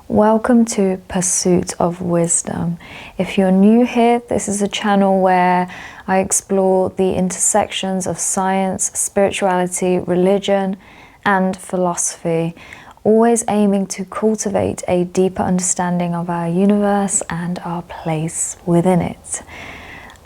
Welcome to Pursuit of Wisdom. If you're new here, this is a channel where I explore the intersections of science, spirituality, religion, and philosophy, always aiming to cultivate a deeper understanding of our universe and our place within it.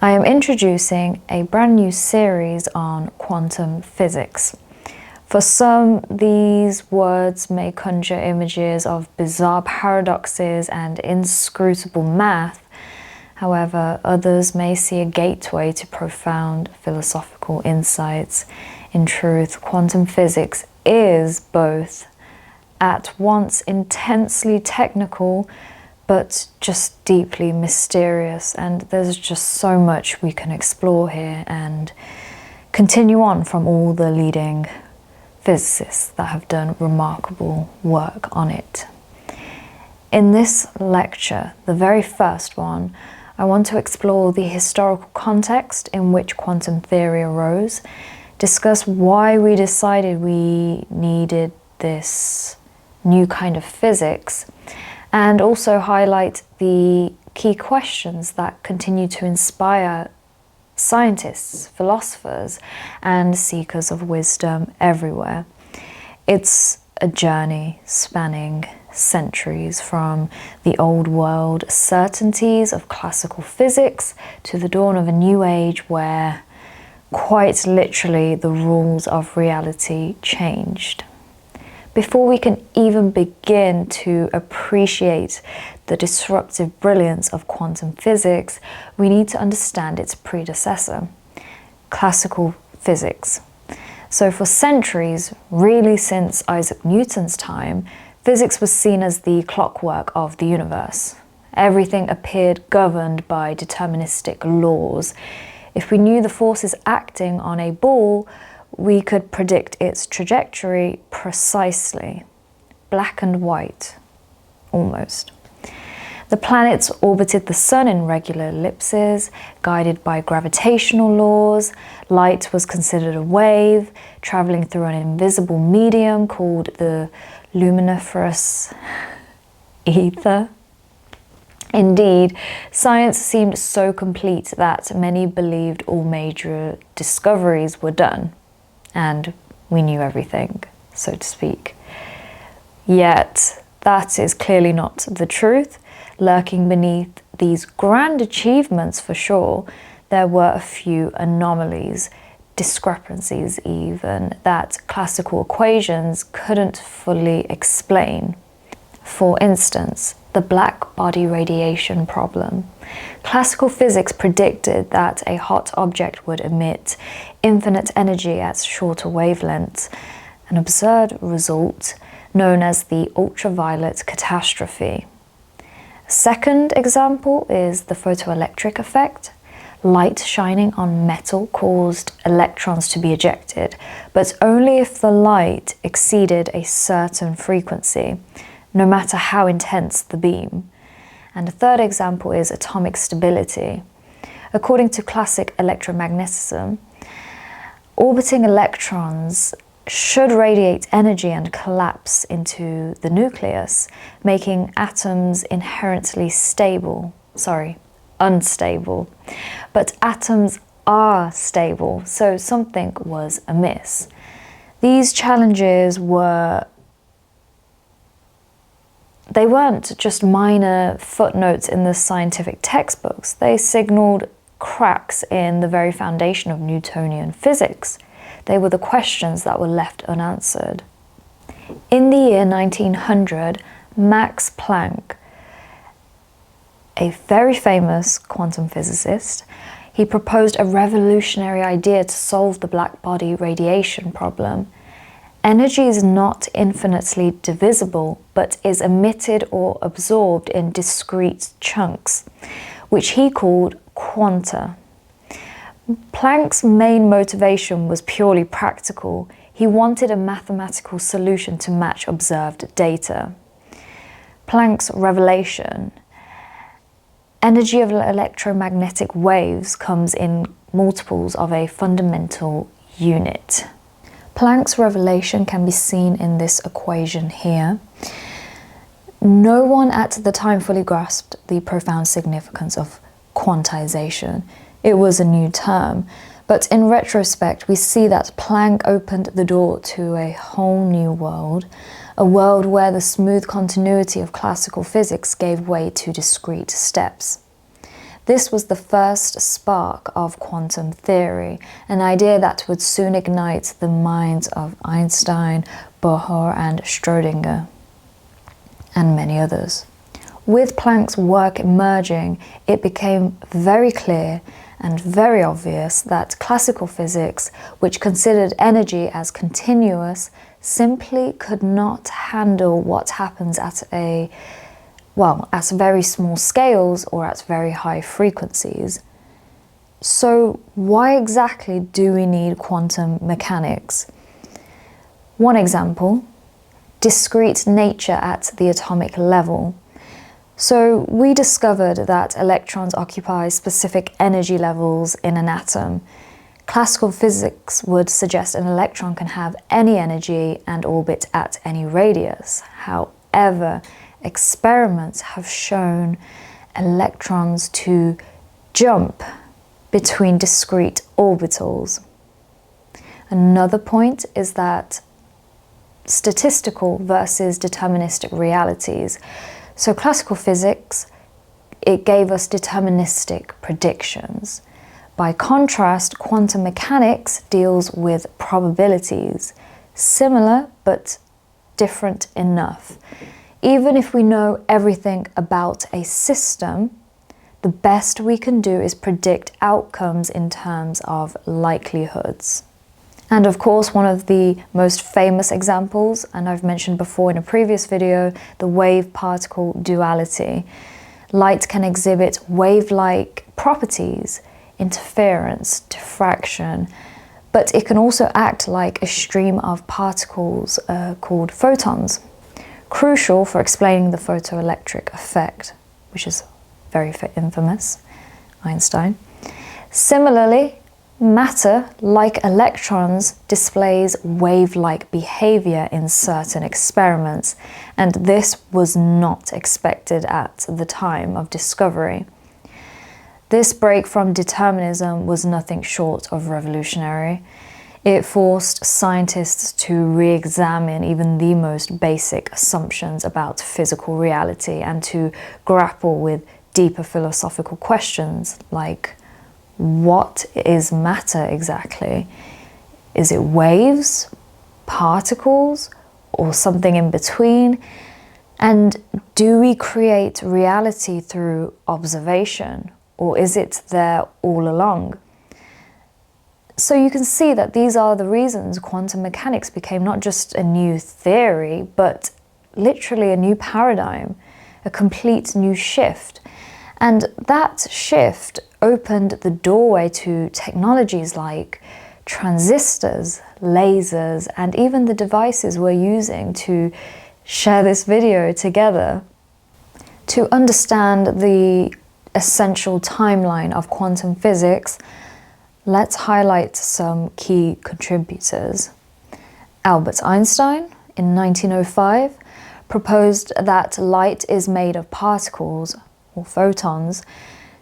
I am introducing a brand new series on quantum physics. For some, these words may conjure images of bizarre paradoxes and inscrutable math. However, others may see a gateway to profound philosophical insights. In truth, quantum physics is both at once intensely technical, but just deeply mysterious. And there's just so much we can explore here and continue on from all the leading physicists that have done remarkable work on it. In this lecture, the very first one, I want to explore the historical context in which quantum theory arose, discuss why we decided we needed this new kind of physics, and also highlight the key questions that continue to inspire scientists, philosophers, and seekers of wisdom everywhere. It's a journey spanning centuries, from the old world certainties of classical physics to the dawn of a new age where quite literally the rules of reality changed. Before we can even begin to appreciate the disruptive brilliance of quantum physics, we need to understand its predecessor, classical physics. So for centuries, really since Isaac Newton's time, physics was seen as the clockwork of the universe. Everything appeared governed by deterministic laws. If we knew the forces acting on a ball, we could predict its trajectory precisely. Black and white, almost. The planets orbited the sun in regular ellipses, guided by gravitational laws. Light was considered a wave, traveling through an invisible medium called the luminiferous ether. Indeed, science seemed so complete that many believed all major discoveries were done, and we knew everything, so to speak. Yet, that is clearly not the truth. Lurking beneath these grand achievements, for sure, there were a few anomalies, discrepancies even, that classical equations couldn't fully explain. For instance, the black body radiation problem. Classical physics predicted that a hot object would emit infinite energy at shorter wavelengths, an absurd result known as the ultraviolet catastrophe. A second example is the photoelectric effect. Light shining on metal caused electrons to be ejected, but only if the light exceeded a certain frequency, no matter how intense the beam. And a third example is atomic stability. According to classic electromagnetism, orbiting electrons should radiate energy and collapse into the nucleus, making atoms inherently unstable. But atoms are stable, so something was amiss. These challenges weren't just minor footnotes in the scientific textbooks. They signaled cracks in the very foundation of Newtonian physics. They were the questions that were left unanswered. In the year 1900, Max Planck, a very famous quantum physicist, he proposed a revolutionary idea to solve the black body radiation problem. Energy is not infinitely divisible, but is emitted or absorbed in discrete chunks, which he called quanta. Planck's main motivation was purely practical. He wanted a mathematical solution to match observed data. Planck's revelation: energy of electromagnetic waves comes in multiples of a fundamental unit. Planck's revelation can be seen in this equation here. No one at the time fully grasped the profound significance of quantization. It was a new term, but in retrospect, we see that Planck opened the door to a whole new world, a world where the smooth continuity of classical physics gave way to discrete steps. This was the first spark of quantum theory, an idea that would soon ignite the minds of Einstein, Bohr, and Schrödinger, and many others. With Planck's work emerging, it became very clear and very obvious that classical physics, which considered energy as continuous, simply could not handle what happens at very small scales or at very high frequencies. So why exactly do we need quantum mechanics? One example, discrete nature at the atomic level. So we discovered that electrons occupy specific energy levels in an atom. Classical physics would suggest an electron can have any energy and orbit at any radius. However, experiments have shown electrons to jump between discrete orbitals. Another point is that statistical versus deterministic realities. So classical physics, it gave us deterministic predictions. By contrast, quantum mechanics deals with probabilities, similar but different enough. Even if we know everything about a system, the best we can do is predict outcomes in terms of likelihoods. And of course, one of the most famous examples, and I've mentioned before in a previous video, the wave-particle duality. Light can exhibit wave-like properties, interference, diffraction, but it can also act like a stream of particles called photons, crucial for explaining the photoelectric effect, which is very infamous, Einstein. Similarly, matter, like electrons, displays wave-like behavior in certain experiments, and this was not expected at the time of discovery. This break from determinism was nothing short of revolutionary. It forced scientists to re-examine even the most basic assumptions about physical reality and to grapple with deeper philosophical questions like, what is matter exactly? Is it waves, particles, or something in between? And do we create reality through observation, or is it there all along? So you can see that these are the reasons quantum mechanics became not just a new theory, but literally a new paradigm, a complete new shift. And that shift opened the doorway to technologies like transistors, lasers, and even the devices we're using to share this video together. To understand the essential timeline of quantum physics, let's highlight some key contributors. Albert Einstein, in 1905, proposed that light is made of particles, or photons,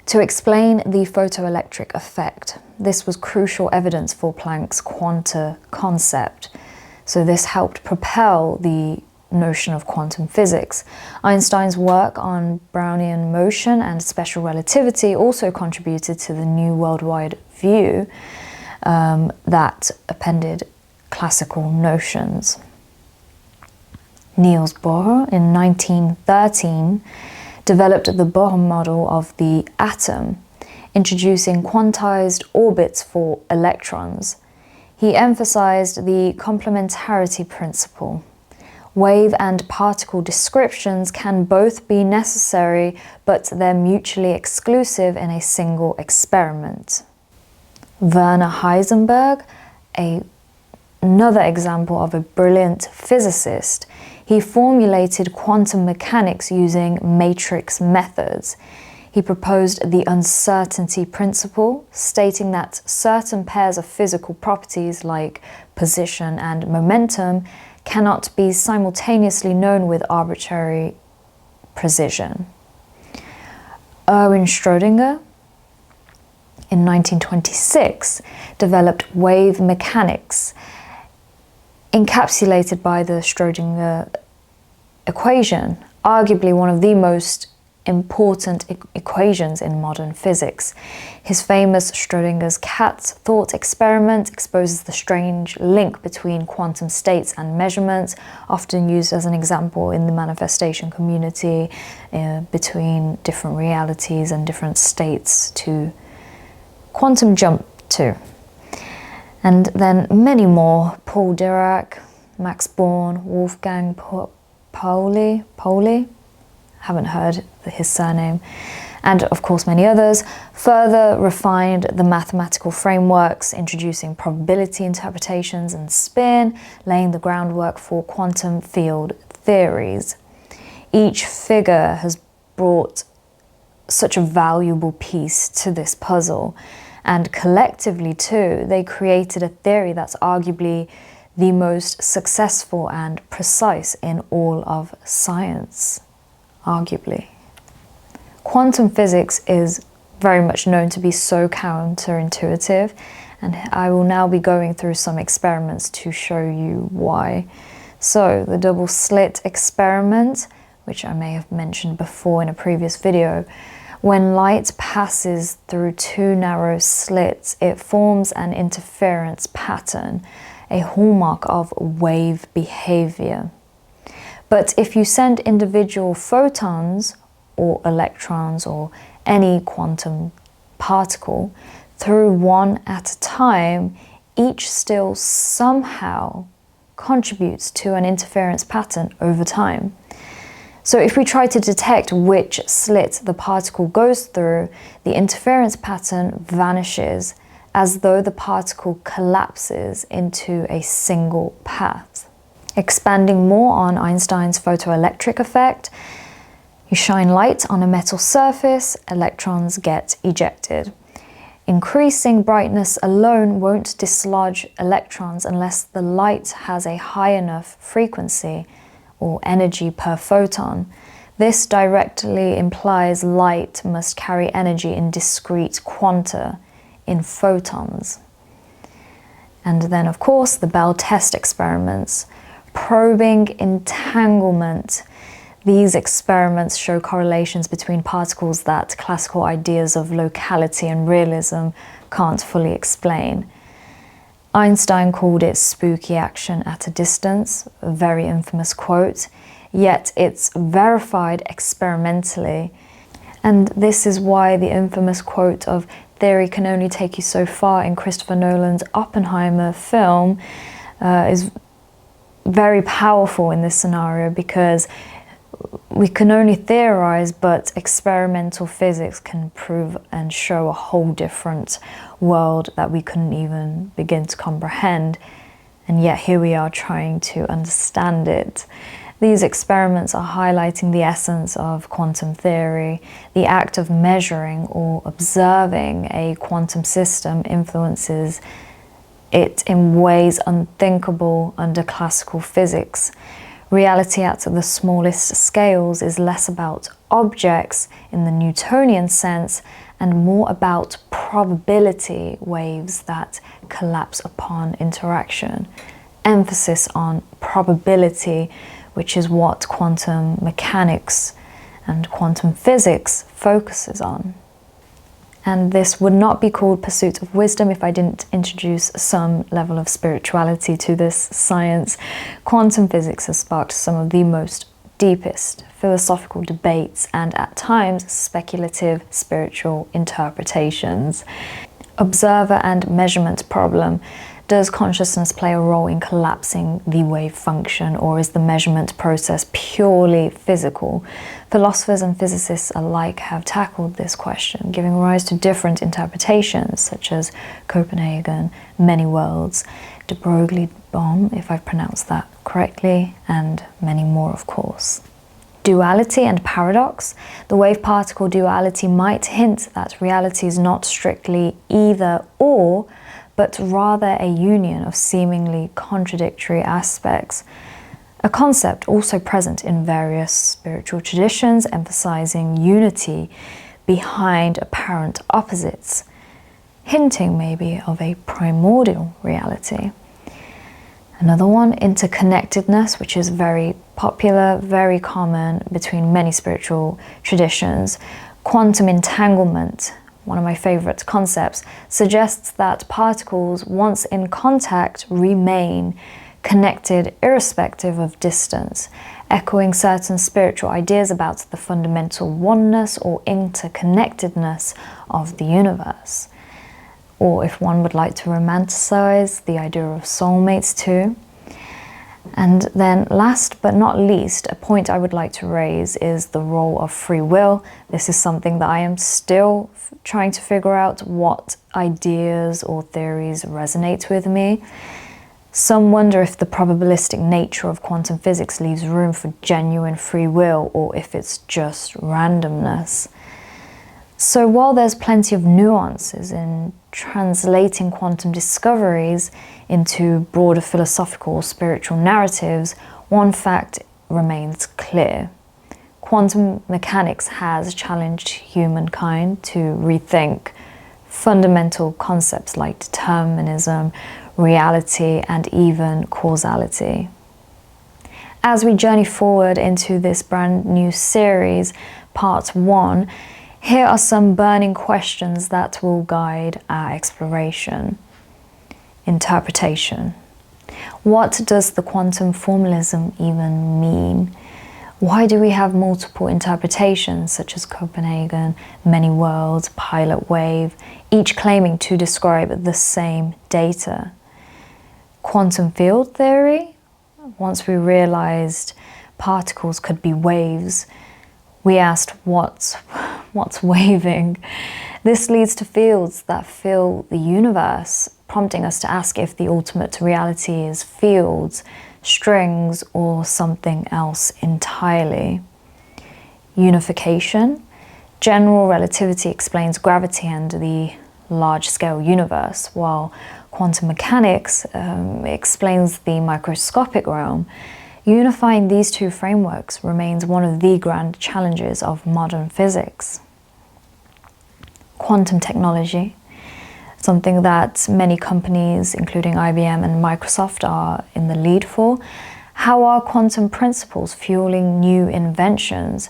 to explain the photoelectric effect. This was crucial evidence for Planck's quanta concept. So this helped propel the notion of quantum physics. Einstein's work on Brownian motion and special relativity also contributed to the new worldwide view that appended classical notions. Niels Bohr, in 1913, developed the Bohr model of the atom, introducing quantized orbits for electrons. He emphasized the complementarity principle. Wave and particle descriptions can both be necessary, but they're mutually exclusive in a single experiment. Werner Heisenberg, another example of a brilliant physicist, he formulated quantum mechanics using matrix methods. He proposed the uncertainty principle, stating that certain pairs of physical properties like position and momentum cannot be simultaneously known with arbitrary precision. Erwin Schrödinger, in 1926, developed wave mechanics, encapsulated by the Schrödinger equation, arguably one of the most important equations in modern physics. His famous Schrödinger's cat thought experiment exposes the strange link between quantum states and measurements, often used as an example in the manifestation community, between different realities and different states to quantum jump to. And then many more: Paul Dirac, Max Born, Wolfgang Pauli, haven't heard his surname, and of course many others, further refined the mathematical frameworks, introducing probability interpretations and spin, laying the groundwork for quantum field theories. Each figure has brought such a valuable piece to this puzzle, and collectively too, they created a theory that's arguably the most successful and precise in all of science. Arguably. Quantum physics is very much known to be so counterintuitive, and I will now be going through some experiments to show you why. So, the double slit experiment, which I may have mentioned before in a previous video, when light passes through two narrow slits, it forms an interference pattern, a hallmark of wave behavior. But if you send individual photons or electrons or any quantum particle through one at a time, each still somehow contributes to an interference pattern over time. So if we try to detect which slit the particle goes through, the interference pattern vanishes as though the particle collapses into a single path. Expanding more on Einstein's photoelectric effect, you shine light on a metal surface, electrons get ejected. Increasing brightness alone won't dislodge electrons unless the light has a high enough frequency or energy per photon. This directly implies light must carry energy in discrete quanta, in photons. And then, of course, the Bell test experiments. Probing entanglement. These experiments show correlations between particles that classical ideas of locality and realism can't fully explain. Einstein called it spooky action at a distance, a very infamous quote, yet it's verified experimentally. And this is why the infamous quote of "theory can only take you so far" in Christopher Nolan's Oppenheimer film is very powerful in this scenario, because we can only theorize, but experimental physics can prove and show a whole different world that we couldn't even begin to comprehend. And yet here we are trying to understand it. These experiments are highlighting the essence of quantum theory. The act of measuring or observing a quantum system influences it in ways unthinkable under classical physics. Reality at the smallest scales is less about objects in the Newtonian sense and more about probability waves that collapse upon interaction. Emphasis on probability, which is what quantum mechanics and quantum physics focuses on. And this would not be called Pursuit of Wisdom if I didn't introduce some level of spirituality to this science. Quantum physics has sparked some of the most deepest philosophical debates and at times speculative spiritual interpretations. Observer and measurement problem. Does consciousness play a role in collapsing the wave function, or is the measurement process purely physical? Philosophers and physicists alike have tackled this question, giving rise to different interpretations such as Copenhagen, many worlds, de Broglie bomb, if I've pronounced that correctly, and many more, of course. Duality and paradox. The wave-particle duality might hint that reality is not strictly either or, but rather a union of seemingly contradictory aspects. a concept also present in various spiritual traditions, emphasizing unity behind apparent opposites, hinting maybe of a primordial reality. Another one, interconnectedness, which is very popular, very common between many spiritual traditions. Quantum entanglement, one of my favorite concepts, suggests that particles, once in contact, remain connected irrespective of distance, echoing certain spiritual ideas about the fundamental oneness or interconnectedness of the universe. Or if one would like to romanticize, the idea of soulmates too. And then last but not least, a point I would like to raise is the role of free will. This is something that I am still trying to figure out what ideas or theories resonate with me. Some wonder if the probabilistic nature of quantum physics leaves room for genuine free will, or if it's just randomness. So while there's plenty of nuances in translating quantum discoveries into broader philosophical or spiritual narratives, one fact remains clear. Quantum mechanics has challenged humankind to rethink fundamental concepts like determinism, reality, and even causality. As we journey forward into this brand new series, part 1, here are some burning questions that will guide our exploration. Interpretation. What does the quantum formalism even mean? Why do we have multiple interpretations such as Copenhagen, many worlds, pilot wave, each claiming to describe the same data? Quantum field theory? Once we realized particles could be waves, we asked what's waving? This leads to fields that fill the universe, prompting us to ask if the ultimate reality is fields, strings, or something else entirely. Unification. General relativity explains gravity and the large-scale universe, while quantum mechanics explains the microscopic realm. Unifying these two frameworks remains one of the grand challenges of modern physics. Quantum technology, something that many companies, including IBM and Microsoft, are in the lead for. How are quantum principles fueling new inventions?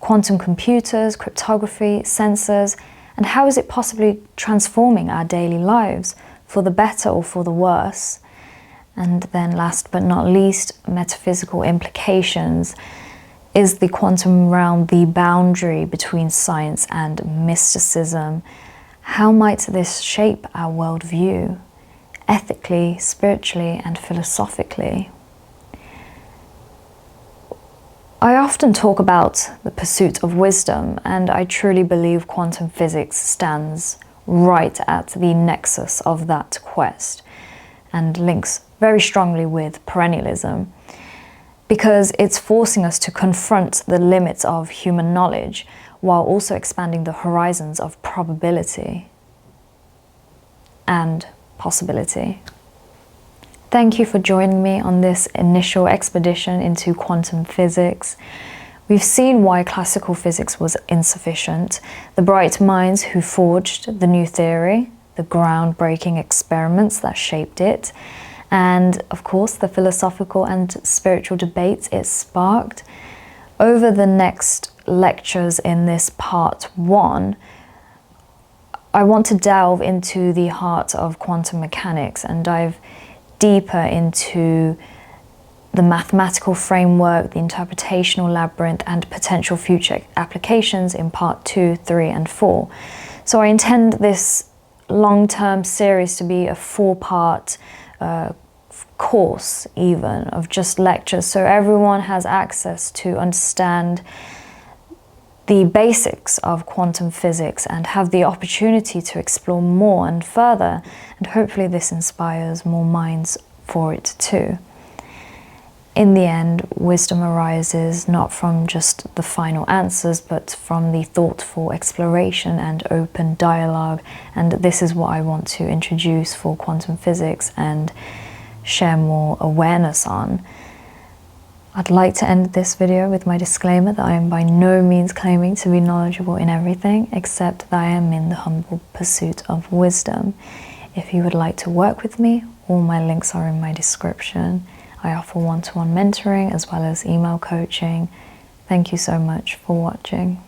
Quantum computers, cryptography, sensors, and how is it possibly transforming our daily lives, for the better or for the worse? And then last but not least, metaphysical implications. Is the quantum realm the boundary between science and mysticism? How might this shape our worldview, ethically, spiritually, and philosophically? I often talk about the pursuit of wisdom, and I truly believe quantum physics stands right at the nexus of that quest and links very strongly with perennialism, because it's forcing us to confront the limits of human knowledge while also expanding the horizons of probability and possibility. Thank you for joining me on this initial expedition into quantum physics. We've seen why classical physics was insufficient, the bright minds who forged the new theory, the groundbreaking experiments that shaped it, and of course the philosophical and spiritual debates it sparked. Over the next lectures in this part 1, I want to delve into the heart of quantum mechanics and dive deeper into the mathematical framework, the interpretational labyrinth, and potential future applications in part 2, 3, and 4. So I intend this long-term series to be a 4-part course, even, of just lectures, so everyone has access to understand the basics of quantum physics and have the opportunity to explore more and further, and hopefully this inspires more minds for it too. In the end, wisdom arises not from just the final answers, but from the thoughtful exploration and open dialogue, and this is what I want to introduce for quantum physics and share more awareness on. I'd like to end this video with my disclaimer that I am by no means claiming to be knowledgeable in everything, except that I am in the humble pursuit of wisdom. If you would like to work with me, all my links are in my description. I offer one-to-one mentoring as well as email coaching. Thank you so much for watching.